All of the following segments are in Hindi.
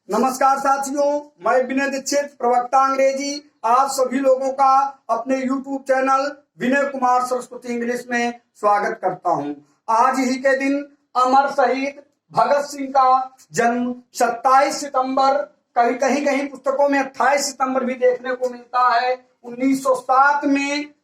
नमस्कार साथियों, मैं विनय दीक्षित प्रवक्ता अंग्रेजी आप सभी लोगों का अपने YouTube channel Vinay Kumar Saraswati English में स्वागत करता हूं। आज ही के दिन अमर शहीद भगत सिंह का जन्म 27 सितंबर, कहीं कहीं पुस्तकों में 28 सितंबर भी देखने को मिलता है। 1907 में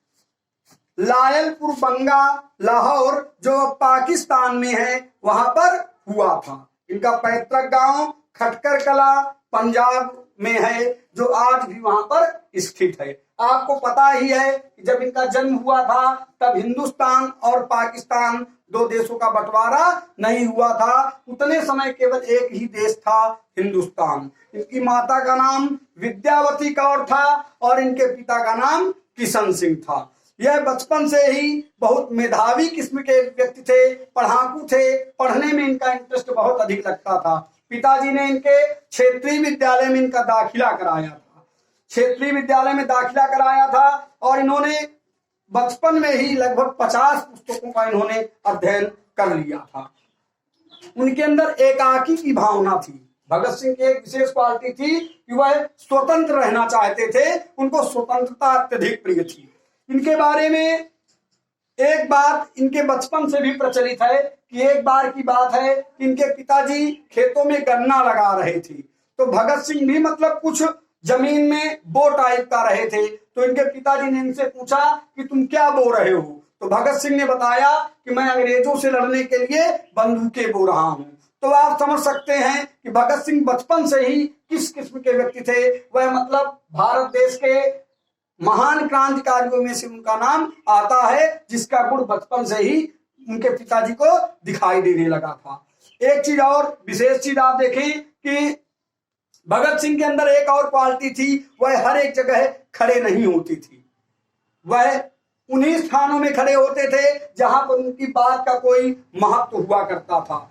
लायलपुर बंगा, लाहौर जो अब पाकिस्तान में है, वहां पर हुआ था। इनका पैतृक गांव खटकर कला पंजाब में है, जो आज भी वहां पर स्थित है। आपको पता ही है कि जब इनका जन्म हुआ था तब हिंदुस्तान और पाकिस्तान दो देशों का बंटवारा नहीं हुआ था। उतने समय केवल एक ही देश था, हिंदुस्तान। इनकी माता का नाम विद्यावती कौर था और इनके पिता का नाम किशन सिंह था। यह बचपन से ही बहुत मेधावी किस्म के व्यक्ति थे, पढ़ाकू थे। पढ़ने में इनका इंटरेस्ट बहुत अधिक लगता था। पिताजी ने इनके क्षेत्रीय विद्यालय में इनका दाखिला कराया था। क्षेत्रीय विद्यालय में दाखिला कराया था और इन्होंने बचपन में ही लगभग 50 पुस्तकों का इन्होंने अध्ययन कर लिया था। उनके अंदर एकाकी की भावना थी। भगत सिंह की एक विशेष क्वालिटी थी कि वह स्वतंत्र रहना चाहते थे। उनको स्वतंत्रता अत्यधिक प्रिय थी। इनके बारे में एक बात इनके बचपन से भी प्रचलित है कि एक बार की बात है कि इनके पिताजी खेतों में गन्ना लगा रहे थे, तो भगत सिंह भी मतलब कुछ जमीन में बो टाइप का रहे थे। तो इनके पिताजी ने इनसे पूछा कि तुम क्या बो रहे हो? तो भगत सिंह ने बताया कि मैं अंग्रेजों से लड़ने के लिए बंदूकें बो रहा हूं। तो आप समझ सकते हैं कि भगत सिंह बचपन से ही किस किस्म के व्यक्ति थे। वह मतलब भारत देश के महान क्रांतिकारियों में से उनका नाम आता है, जिसका गुण बचपन से ही उनके पिताजी को दिखाई देने लगा था। एक चीज और विशेष चीज आप देखें कि भगत सिंह के अंदर एक और क्वालिटी थी, वह हर एक जगह खड़े नहीं होती थी। वह उन्हीं स्थानों में खड़े होते थे जहां पर उनकी बात का कोई महत्व हुआ करता था।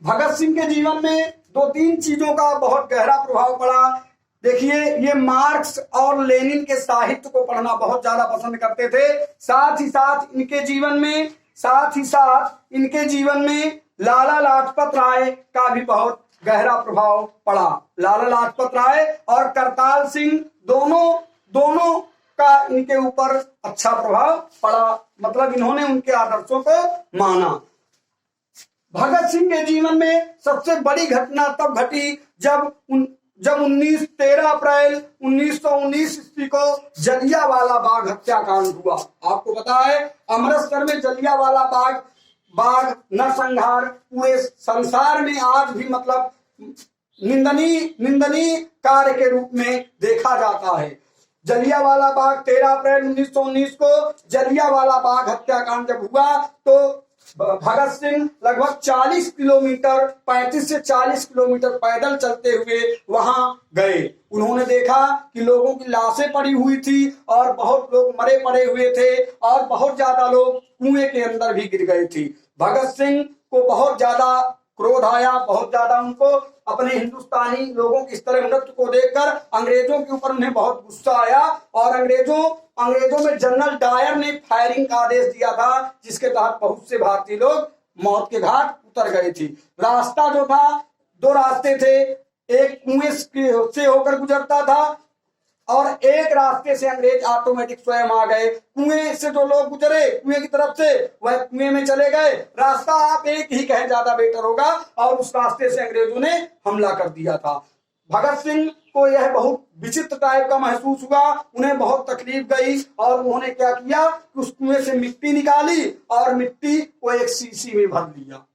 भगत सिंह के जीवन में दो तीन चीजों का बहुत गहरा प्रभाव पड़ा। देखिए, ये मार्क्स और लेनिन के साहित्य को पढ़ना बहुत ज्यादा पसंद करते थे। साथ ही साथ इनके जीवन में लाला लाजपत राय का भी बहुत गहरा प्रभाव पड़ा। लाला लाजपत राय और करतार सिंह दोनों का इनके ऊपर अच्छा प्रभाव पड़ा। मतलब इन्होंने उनके आदर्शों को माना। भगत सिंह के जीवन में सबसे बड़ी घटना तब घटी जब 13 अप्रैल 1919 ईस्वी को जलियांवाला बाग हत्याकांड हुआ। आपको पता है, अमृतसर में जलियांवाला बाग नरसंहार पूरे संसार में आज भी मतलब निंदनीय कार्य के रूप में देखा जाता है। जलियांवाला बाग 13 अप्रैल 1919 को जलियांवाला बाग हत्याकांड जब हुआ तो भगत सिंह लगभग 40 किलोमीटर 35 से 40 किलोमीटर पैदल चलते हुए वहां गए। उन्होंने देखा कि लोगों की लाशें पड़ी हुई थी और बहुत लोग मरे पड़े हुए थे और बहुत ज्यादा लोग कुएं के अंदर भी गिर गए थे। भगत सिंह को बहुत ज्यादा क्रोध आया, बहुत ज्यादा उनको अपने हिंदुस्तानी लोगों की इस तरह नृत्य को देखकर अंग्रेजों के ऊपर उन्हें बहुत गुस्सा आया और अंग्रेजों में जनरल डायर ने फायरिंग का आदेश दिया था, जिसके तहत बहुत से भारतीय लोग मौत के घाट उतर गए थे। रास्ता जो था, दो रास्ते थे, एक कुएं से होकर गुजरता था और एक रास्ते से अंग्रेज ऑटोमेटिक स्वयं आ गए। कुएं से जो लोग गुजरे कुएं की तरफ से, वह कुएं में चले गए। रास्ता आप एक ही कहें ज्यादा बेटर होगा, और उस रास्ते से अंग्रेजों ने हमला कर दिया था। भगत सिंह को यह बहुत विचित्र टाइप का महसूस हुआ, उन्हें बहुत तकलीफ गई और उन्होंने क्या किया, उस कुएं से मिट्टी निकाली और मिट्टी को एक शीशी में भर लिया।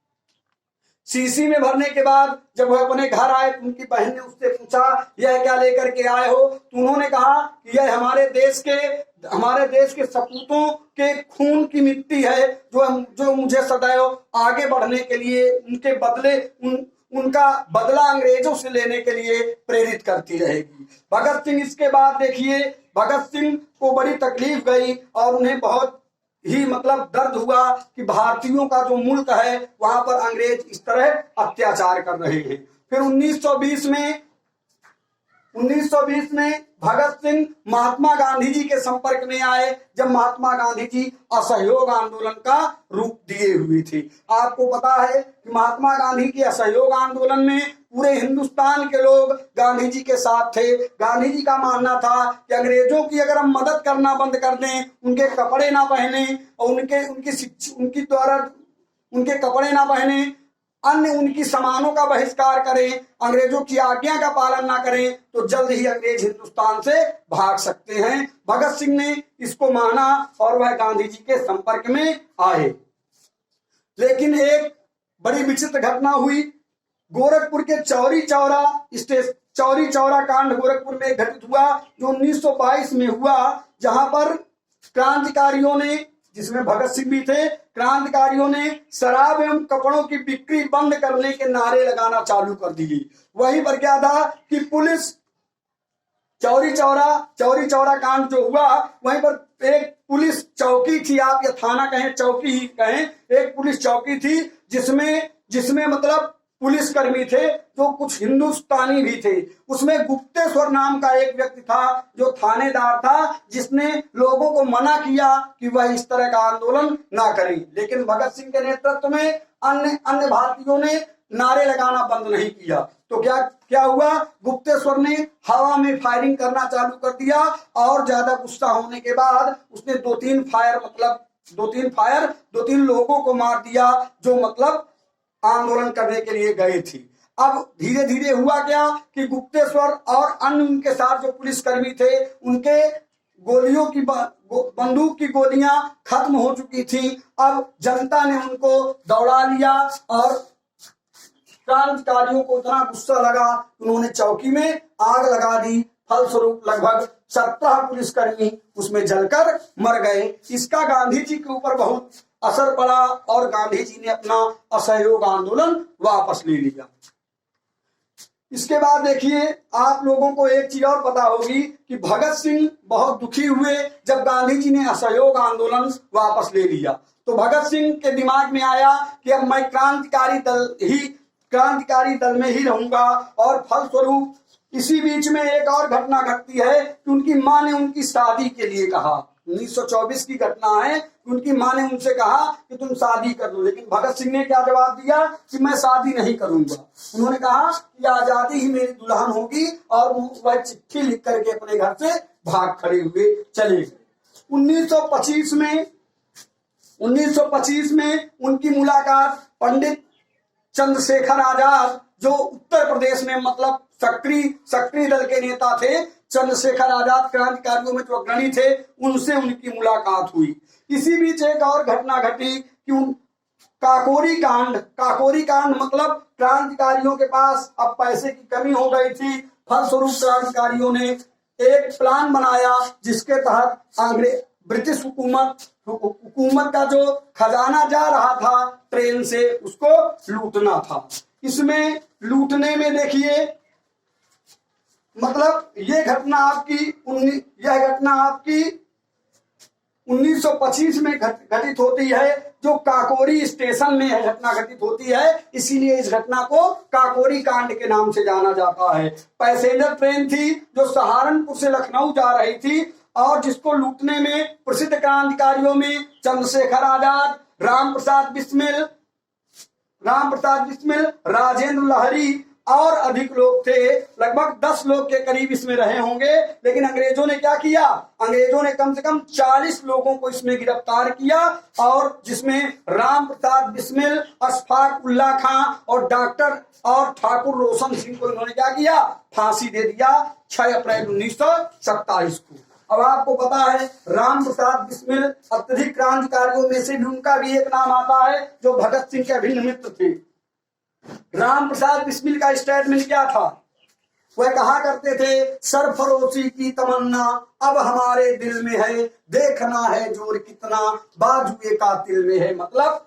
शीशी में भरने के बाद जब वह अपने घर आए तो उनकी बहन ने उससे पूछा, यह क्या लेकर के आए हो? तो उन्होंने कहा कि यह हमारे देश के सपूतों के खून की मिट्टी है, जो मुझे सदैव आगे बढ़ने के लिए उनका बदला अंग्रेजों से लेने के लिए प्रेरित करती रहेगी। भगत सिंह इसके बाद देखिए, भगत सिंह को बड़ी तकलीफ गई और उन्हें बहुत ही मतलब दर्द हुआ कि भारतीयों का जो मुल्क है वहां पर अंग्रेज इस तरह अत्याचार कर रहे हैं। फिर 1920 में 1920 में भगत सिंह महात्मा गांधी जी के संपर्क में आए, जब महात्मा गांधी जी असहयोग आंदोलन का रूप दिए हुए थे। आपको पता है कि महात्मा गांधी के असहयोग आंदोलन में पूरे हिंदुस्तान के लोग गांधी जी के साथ थे। गांधी जी का मानना था कि अंग्रेजों की अगर हम मदद करना बंद कर दें, उनके कपड़े ना पहने और उनके कपड़े ना पहने, अन्य उनकी सामानों का बहिष्कार करें, अंग्रेजों की आज्ञा का पालन ना करें, तो जल्द ही अंग्रेज हिंदुस्तान से भाग सकते हैं। भगत सिंह ने इसको माना और वह गांधी जी के संपर्क में आए। लेकिन एक बड़ी विचित्र घटना हुई। गोरखपुर के चौरी चौरा कांड गोरखपुर में घटित हुआ, जो 1922 में हुआ, जहां पर क्रांतिकारियों ने, जिसमें भगत सिंह भी थे, क्रांतिकारियों ने शराब एवं कपड़ों की बिक्री बंद करने के नारे लगाना चालू कर दिए। वहीं पर क्या था कि पुलिस, चौरी चौरा कांड जो हुआ, वहीं पर एक पुलिस चौकी थी, आप या थाना कहें, चौकी ही कहें, एक पुलिस चौकी थी जिसमें मतलब पुलिसकर्मी थे जो कुछ हिंदुस्तानी भी थे। उसमें गुप्तेश्वर नाम का एक व्यक्ति था जो थानेदार था, जिसने लोगों को मना किया कि वह इस तरह का आंदोलन ना करें। लेकिन भगत सिंह के नेतृत्व में अन्य भारतीयों ने नारे लगाना बंद नहीं किया। तो क्या हुआ, गुप्तेश्वर ने हवा में फायरिंग करना चालू कर दिया और ज्यादा गुस्सा होने के बाद उसने दो तीन लोगों को मार दिया, जो मतलब आंदोलन करने के लिए गए थे। अब धीरे धीरे हुआ क्या कि गुप्तेश्वर और अन्य उनके साथ जो पुलिसकर्मी थे, उनके बंदूक की गोलियां खत्म हो चुकी थी। अब जनता ने उनको दौड़ा लिया और क्रांतिकारियों को इतना गुस्सा लगा, उन्होंने चौकी में आग लगा दी। फलस्वरूप लगभग 17 पुलिसकर्मी उसमें जलकर मर गए। इसका गांधी जी के ऊपर बहुत असर पड़ा और गांधी जी ने अपना असहयोग आंदोलन वापस ले लिया। इसके बाद देखिए, आप लोगों को एक चीज और पता होगी कि भगत सिंह बहुत दुखी हुए जब गांधी जी ने असहयोग आंदोलन वापस ले लिया। तो भगत सिंह के दिमाग में आया कि अब मैं क्रांतिकारी दल में ही रहूंगा। और फलस्वरूप इसी बीच में एक और घटना घटती है कि उनकी मां ने उनकी शादी के लिए कहा। 1924 की घटना है कि उनकी मां ने उनसे कहा कि तुम शादी कर लो। लेकिन भगत सिंह ने क्या जवाब दिया कि मैं शादी नहीं करूंगा। उन्होंने कहा कि आजादी ही मेरी दुल्हन होगी, और वह चिट्ठी लिख करके अपने घर से भाग खड़े हुए चले गए। 1925 में उनकी मुलाकात पंडित चंद्रशेखर आजाद, जो उत्तर प्रदेश में मतलब सक्रिय दल के नेता थे, चंद्रशेखर आजाद क्रांतिकारियों में जो अग्रणी थे, उनसे उनकी मुलाकात हुई। इसी बीच एक और घटना घटी कि काकोरी कांड मतलब क्रांतिकारियों के पास अब पैसे की कमी हो गई थी। फलस्वरूप क्रांतिकारियों ने एक प्लान बनाया जिसके तहत ब्रिटिश हुकूमत का जो खजाना जा रहा था ट्रेन से, उसको लूटना था। इसमें लूटने में देखिए, मतलब यह घटना आपकी 1925 में घटित होती है, जो काकोरी स्टेशन में यह घटना घटित होती है। इसीलिए इस घटना को काकोरी कांड के नाम से जाना जाता है। पैसेंजर ट्रेन थी जो सहारनपुर से लखनऊ जा रही थी, और जिसको लूटने में प्रसिद्ध क्रांतिकारियों में चंद्रशेखर आजाद, राम प्रसाद बिस्मिल, राजेंद्र लहरी और अधिक लोग थे। लगभग 10 लोग के करीब इसमें रहे होंगे। लेकिन अंग्रेजों ने क्या किया, अंग्रेजों ने कम से कम 40 लोगों को इसमें गिरफ्तार किया, और जिसमें राम प्रसाद बिस्मिल, अशफाक उल्ला खां और डॉक्टर और ठाकुर रोशन सिंह को इन्होंने क्या किया, फांसी दे दिया 6 अप्रैल 1927 को। अब आपको पता है राम प्रसाद बिस्मिल अत्यधिक क्रांतिकारियों में से भी उनका भी एक नाम आता है जो भगत सिंह के अभिन्न मित्र थे। राम प्रसाद बिस्मिल का स्टेटमेंट क्या था, वह कहा करते थे, सरफरोशी की तमन्ना अब हमारे दिल में है, देखना है जोर कितना बाजुए कातिल में है। मतलब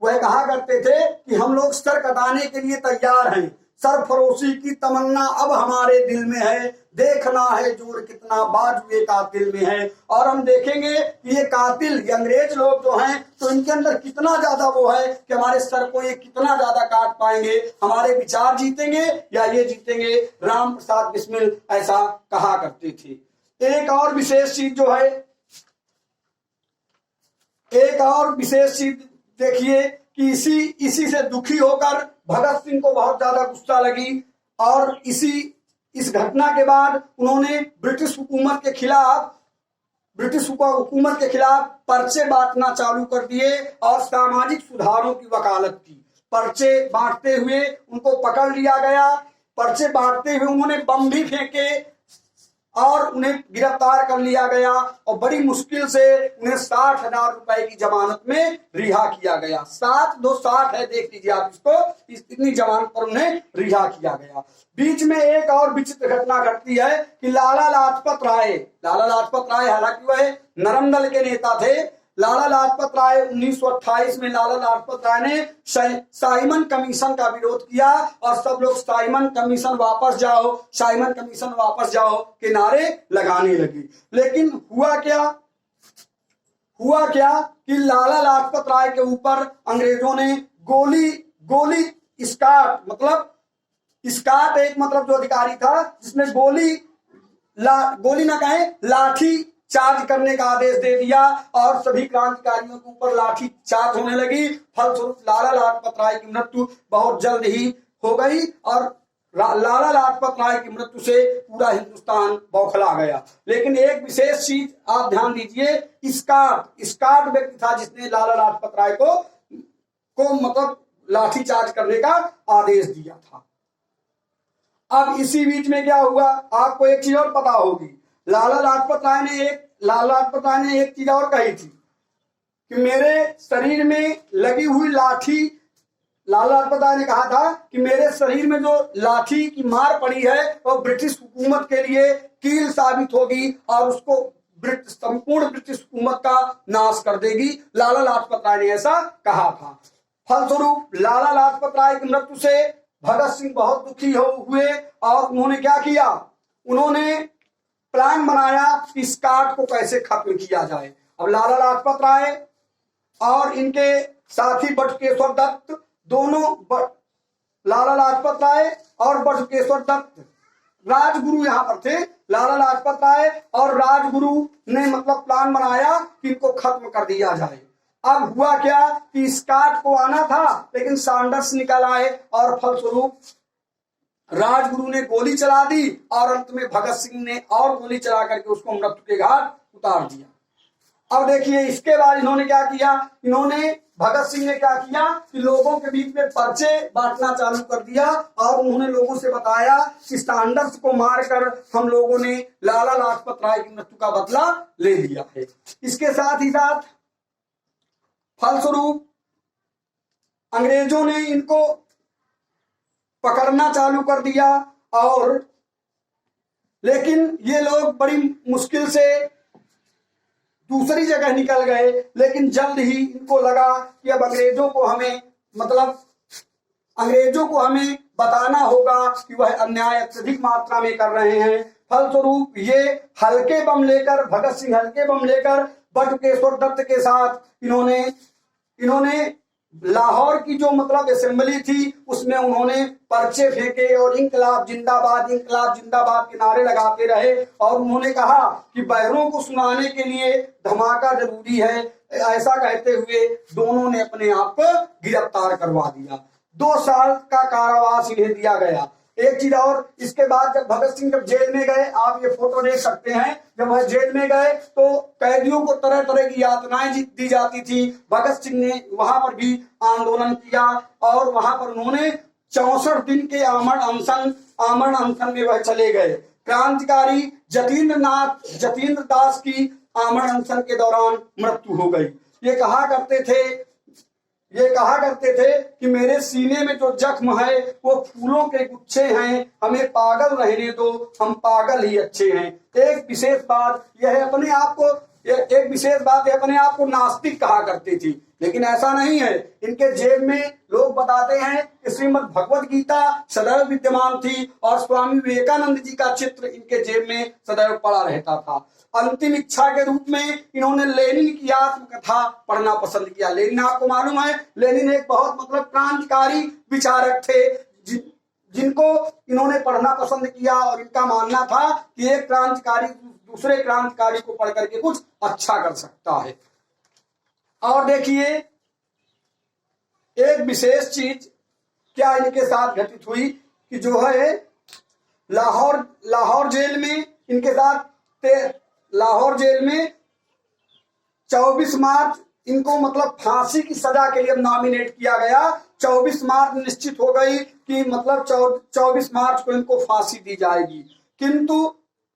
वह कहा करते थे कि हम लोग सर कटाने के लिए तैयार हैं, सरफरोशी की तमन्ना अब हमारे दिल में है, देखना है जोर कितना बाजुए कातिल में है। और हम देखेंगे कि ये कातिल, ये अंग्रेज लोग जो हैं, तो इनके अंदर कितना ज्यादा वो है कि हमारे सर को ये कितना ज्यादा काट पाएंगे, हमारे विचार जीतेंगे या ये जीतेंगे। राम प्रसाद बिस्मिल ऐसा कहा करते थे। एक और विशेष चीज जो है, एक और विशेष चीज देखिए कि इसी से दुखी होकर भगत सिंह को बहुत ज्यादा गुस्सा लगी और इस घटना के बाद उन्होंने ब्रिटिश हुकूमत के खिलाफ पर्चे बांटना चालू कर दिए और सामाजिक सुधारों की वकालत की। पर्चे बांटते हुए उनको पकड़ लिया गया, पर्चे बांटते हुए उन्होंने बम भी फेंके और उन्हें गिरफ्तार कर लिया गया और बड़ी मुश्किल से उन्हें 60,000 रुपए की जमानत में रिहा किया गया। 60 है, देख लीजिए आप इसको, इतनी जमानत पर उन्हें रिहा किया गया। बीच में एक और विचित्र घटना घटती है कि लाला लाजपत राय हालांकि वह नरम दल के नेता थे। लाला लाजपत राय 1928 में लाला लाजपत राय ने साइमन कमीशन का विरोध किया और सब लोग साइमन कमीशन वापस जाओ के नारे लगाने लगे। लेकिन हुआ क्या कि लाला लाजपत राय के ऊपर अंग्रेजों ने गोली स्काट एक मतलब जो अधिकारी था जिसने गोली ना कहे लाठी चार्ज करने का आदेश दे दिया और सभी क्रांतिकारियों के ऊपर लाठी चार्ज होने लगी। फलस्वरूप लाला लाजपत राय की मृत्यु बहुत जल्द ही हो गई और लाला लाजपत राय की मृत्यु से पूरा हिंदुस्तान बौखला गया। लेकिन एक विशेष चीज आप ध्यान दीजिए, स्काट व्यक्ति था जिसने लाला लाजपत राय को मतलब लाठी चार्ज करने का आदेश दिया था। अब इसी बीच में क्या हुआ, आपको एक चीज और पता होगी, लाला लाजपत राय ने एक चीज और कही थी कि मेरे शरीर में लगी हुई लाठी, लाला लाजपत राय ने कहा था कि मेरे शरीर में जो लाठी की मार पड़ी है वो ब्रिटिश हुकूमत के लिए कील साबित होगी और उसको संपूर्ण ब्रिटिश हुकूमत का नाश कर देगी। लाला लाजपत राय ने ऐसा कहा था। फलस्वरूप लाला लाजपत राय की मृत्यु से भगत सिंह बहुत दुखी हुए और उन्होंने क्या किया, उन्होंने प्लान बनाया कि इस काट को कैसे खत्म किया जाए। अब लाला लाजपत राय और इनके साथी बटुकेश्वर दत्त दोनों, लाला लाजपत राय और बटुकेश्वर दत्त राजगुरु यहाँ पर थे। लाला लाजपत राय और राजगुरु ने मतलब प्लान बनाया कि इनको खत्म कर दिया जाए। अब हुआ क्या कि स्काट को आना था लेकिन सैंडर्स निकल आए और फलस्वरूप राजगुरु ने गोली चला दी और अंत में भगत सिंह ने और गोली चला करके उसको मृत्यु के घाट उतार दिया। अब देखिए इसके बाद इन्होंने क्या किया, भगत सिंह ने क्या किया कि लोगों के बीच में पर्चे बांटना चालू कर दिया और उन्होंने लोगों से बताया कि सैंडर्स को मारकर हम लोगों ने लाला लाजपत राय की मृत्यु का बदला ले लिया है। इसके साथ ही साथ फलस्वरूप अंग्रेजों ने इनको पकड़ना चालू कर दिया और लेकिन ये लोग बड़ी मुश्किल से दूसरी जगह निकल गए। लेकिन जल्द ही इनको लगा कि अब अंग्रेजों को हमें बताना होगा कि वह अन्याय अत्यधिक मात्रा में कर रहे हैं। फलस्वरूप ये भगत सिंह हल्के बम लेकर बटुकेश्वर दत्त के साथ इन्होंने लाहौर की जो मतलब असेंबली थी उसमें उन्होंने पर्चे फेंके और इंकलाब जिंदाबाद के नारे लगाते रहे और उन्होंने कहा कि बहरों को सुनाने के लिए धमाका जरूरी है। ऐसा कहते हुए दोनों ने अपने आप को गिरफ्तार करवा दिया। 2 साल का कारावास इन्हें दिया गया। एक चीज और, इसके बाद जब भगत सिंह जब जेल में गए, आप ये फोटो देख सकते हैं, जब वह जेल में गए तो कैदियों को तरह तरह की यातनाएं दी जाती थी। भगत सिंह ने वहां पर भी आंदोलन किया और वहां पर उन्होंने 64 दिन के आमरण अनशन में वह चले गए। क्रांतिकारी जतीन्द्र दास की आमरण अनशन के दौरान मृत्यु हो गई। ये कहा करते थे कि मेरे सीने में जो जख्म है वो फूलों के गुच्छे हैं, हमें पागल रहने दो, हम पागल ही अच्छे हैं। एक विशेष बात यह है, अपने आप को एक विशेष बात है, अपने आप को नास्तिक कहा करती थी, लेकिन ऐसा नहीं है। इनके जेब में लोग बताते हैं कि श्रीमद् भगवत गीता सदैव विद्यमान थी और स्वामी विवेकानंद जी का चित्र इनके जेब में सदैव पड़ा रहता था। अंतिम इच्छा के रूप में इन्होंने लेनिन की आत्मकथा पढ़ना पसंद किया। लेनिन, आपको मालूम है, लेनिन एक बहुत मतलब क्रांतिकारी विचारक थे जिनको इन्होंने पढ़ना पसंद किया और इनका मानना था कि एक क्रांतिकारी दूसरे क्रांतिकारी को पढ़ करके कुछ अच्छा कर सकता है। और देखिए, एक विशेष चीज क्या इनके साथ घटित हुई कि जो है लाहौर जेल में इनके साथ लाहौर जेल में 24 मार्च इनको मतलब फांसी की सजा के लिए नॉमिनेट किया गया। 24 मार्च निश्चित हो गई कि मतलब 24 मार्च को इनको फांसी दी जाएगी, किंतु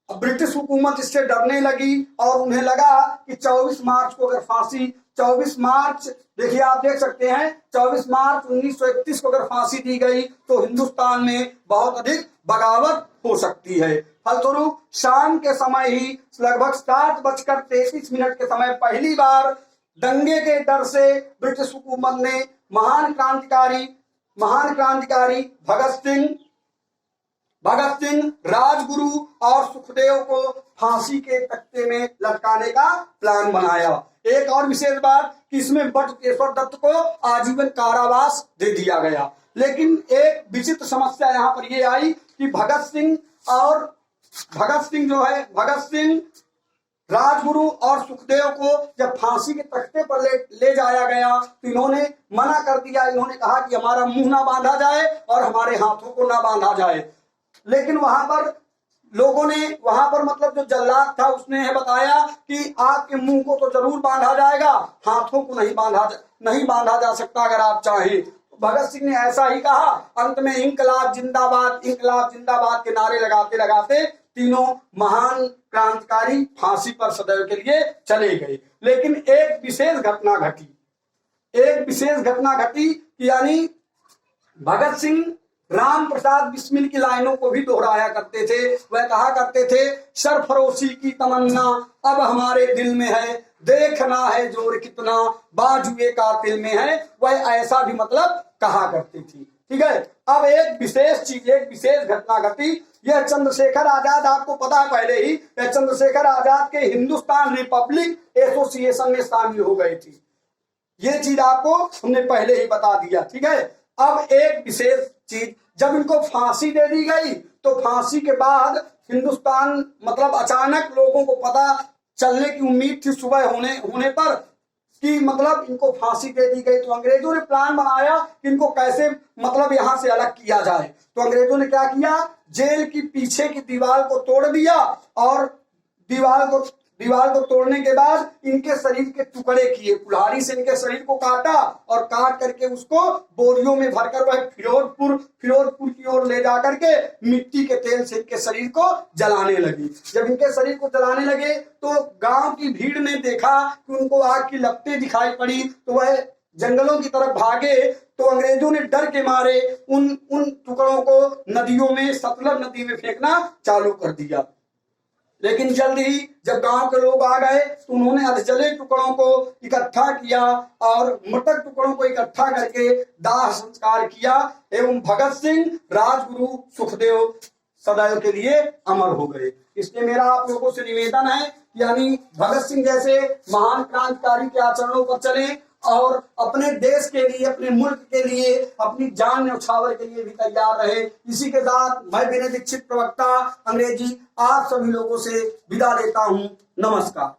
ब्रिटिश हुकूमत इससे डरने लगी और उन्हें लगा कि 24 मार्च को अगर फांसी 24 मार्च देखिए, आप देख सकते हैं 24 मार्च 1931 को अगर फांसी दी गई तो हिंदुस्तान में बहुत अधिक बगावत हो सकती है। फलस्वरूप शाम के समय ही लगभग 7:33 के समय पहली बार दंगे के डर से ब्रिटिश हुकूमत ने महान क्रांतिकारी भगत सिंह, राजगुरु और सुखदेव को फांसी के तख्ते में लटकाने का प्लान बनाया। एक और विशेष बात कि इसमें बटुकेश्वर दत्त को आजीवन कारावास दे दिया गया। लेकिन एक विचित्र समस्या यहाँ पर ये आई कि भगत सिंह, राजगुरु और सुखदेव को जब फांसी के तख्ते पर ले जाया गया तो इन्होंने मना कर दिया। इन्होंने कहा कि हमारा मुंह ना बांधा जाए और हमारे हाथों को ना बांधा जाए। लेकिन वहां पर मतलब जो जल्लाद था उसने यह बताया कि आपके मुंह को तो जरूर बांधा जाएगा, हाथों को नहीं बांधा जा सकता अगर आप चाहें। भगत सिंह ने ऐसा ही कहा। अंत में इंकलाब जिंदाबाद के नारे लगाते लगाते तीनों महान क्रांतिकारी फांसी पर सदैव के लिए चले गए। लेकिन एक विशेष घटना घटी कि यानी भगत सिंह राम प्रसाद बिस्मिल की लाइनों को भी दोहराया करते थे। वह कहा करते थे, सरफरोशी की तमन्ना अब हमारे दिल में है, देखना है जोर कितना बाजुए कातिल में है। वह ऐसा भी मतलब कहा करती थी। ठीक है। अब एक विशेष घटना घटी। यह चंद्रशेखर आजाद, आपको पता है पहले ही, यह चंद्रशेखर आजाद के हिंदुस्तान रिपब्लिक एसोसिएशन में शामिल हो गई थी। ये चीज आपको हमने पहले ही बता दिया। ठीक है। अब एक विशेष चीज, जब इनको फांसी दे दी गई तो फांसी के बाद हिंदुस्तान मतलब अचानक लोगों को पता चलने की उम्मीद थी सुबह होने पर कि मतलब इनको फांसी दे दी गई। तो अंग्रेजों ने प्लान बनाया कि इनको कैसे मतलब यहाँ से अलग किया जाए। तो अंग्रेजों ने क्या किया, जेल की पीछे की दीवार को तोड़ दिया और दीवार को तोड़ने के बाद इनके शरीर के टुकड़े किए, कुल्हाड़ी से इनके शरीर को काटा और काट करके उसको बोरियों में भरकर वह फिरोजपुर की ओर ले जाकर के मिट्टी के तेल से इनके शरीर को जलाने लगी। जब इनके शरीर को जलाने लगे तो गांव की भीड़ ने देखा कि उनको आग की लपटें दिखाई पड़ी, तो वह जंगलों की तरफ भागे। तो अंग्रेजों ने डर के मारे उन टुकड़ों को नदियों में, सतलज नदी में फेंकना चालू कर दिया। लेकिन जल्द ही जब गांव के लोग आ गए तो उन्होंने अधजले टुकड़ों को इकट्ठा किया और मृतक टुकड़ों को इकट्ठा करके दाह संस्कार किया एवं भगत सिंह, राजगुरु, सुखदेव सदैव के लिए अमर हो गए। इसलिए मेरा आप लोगों से निवेदन है, यानी भगत सिंह जैसे महान क्रांतिकारी के आचरणों पर चले और अपने देश के लिए, अपने मुल्क के लिए, अपनी जान न्यौछावर के लिए भी तैयार रहे। इसी के साथ मैं विनय दीक्षित, प्रवक्ता अंग्रेजी, आप सभी लोगों से विदा लेता हूँ। नमस्कार।